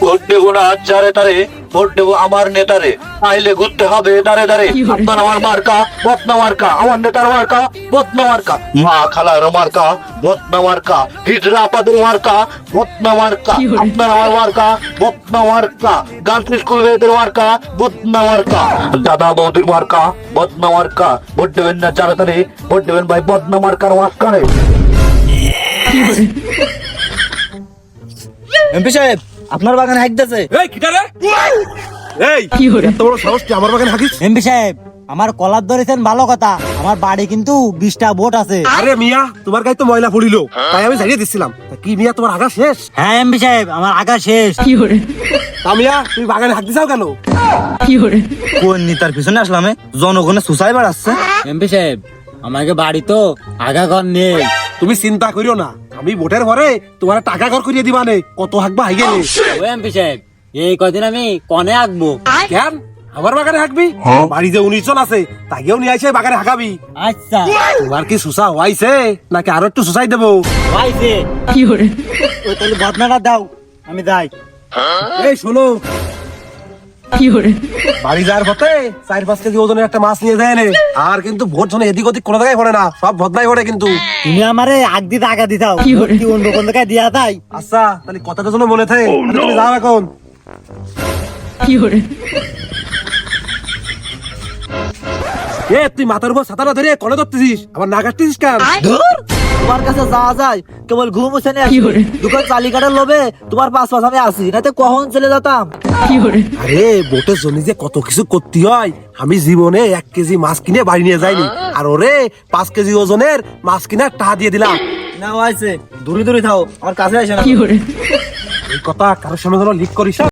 Vote দেবো না যারে তারে, ভোট দেবো আমার নেতারে। আইলে ঘুরতে হবে দাঁড়ে দাঁড়ে। আপনার আমার মার্কা বদনা মার্কা, আমার নেতার মার্কা বদনা মার্কা, মা খালার মার্কা বদনা মার্কা, হিজড়া আপাদের মার্কা বদনা মার্কা, আপনার আমার মার্কা বদনা মার্কা, গার্লস স্কুল মেয়েদের মার্কা বদনা মার্কা, দাদা বৌদির মার্কা বদনা মার্কা। ভোট দেবেন না যারে তারে, ভোট দেবেন ভাই বদনা মার্কার মার্কারে। এমপি সাহেব, আপনার বাগানে হাঁকতেছে। এই কিটারে, এই এত বড় সাহস তুই আমার বাগানে হাঁকিস? এমপি সাহেব, আমার কলার ধরেছেন ভালো কথা, আমার বাড়ি কিন্তু 20টা ভোট আছে। আরে মিয়া, তোমার গায়ে তো ময়লা পড়িল, তাই আমি ঝাড়িয়ে দিচ্ছিলাম। তা কি মিয়া, তোমার আগা শেষ? হ্যাঁ এমপি সাহেব, আমার আগা শেষ। তা মিয়া, তুমি বাগানে হাঁকতে চাও কেন? কোন নেতার পিছনে আসলাম? জনগণে সুসাই বাড়াচ্ছে। এমপি সাহেব, আমাকে বাড়ি তো আগা ঘর নেই। তুমি চিন্তা করিও না, আমি ভোটের পরে তোমার টাকা ঘর করিয়ে দিবানে। কত হাঁকবা হাইগে নে। ও এমপি সাহেব, এই কদিন আমি কনে আঁকবো। কেন আমার বাগানে হাঁকবি? বাড়ি যে 19 জন আছে, তাকেও নিয়ে আসে বাগানে হাঁকাবি। আচ্ছা, তোমার কি সুসা হওয়াইছে নাকি আরো একটু সুসাই দেবো? ভাইছে ওই তাহলে বদনাটা দাও, আমি যাই। এই শোনো, বাড়ি যাওয়ার পথে 4-5 কেজি ওজনের একটা মাছ নিয়ে যায় নে। আর কিন্তু ভোট জন্য এদিক ওদিক কোনো জায়গায় পড়ে না, সব বদলাই পড়ে কিন্তু। তুমি আমারে আগ দিতে আগা দিতাও, কি অন্য কোন জায়গায় দিয়া তাই। আচ্ছা, তাহলে কথাটা যেন মনে থাকে। তুমি যাও এখন। এ তুই মাথার উপর ছাতাটা ধরে কলে ধরতেছিস, আবার না কাটতেছিস কেন? তোমার কাছে যাওয়া যায় কেবল ঘুম উঠে দোকান চালিকাটার লোভে তোমার পাঁচ আমি আসি, নাতে কখন চলে যেতাম। আরে ভোটের জন্য যে কত কিছু করতে হয়, আমি জীবনে 1 কেজি মাছ কিনে বাড়ি নিয়ে যাইনি, আর ওরে 5 কেজি ওজনের মাছ কিনে টাকা দিয়ে দিলাম। না হয়েছে, দূরে দূরে থাও, আমার কাছে আসে না। এই কথা কারোর সামনে যেন লিক করিস।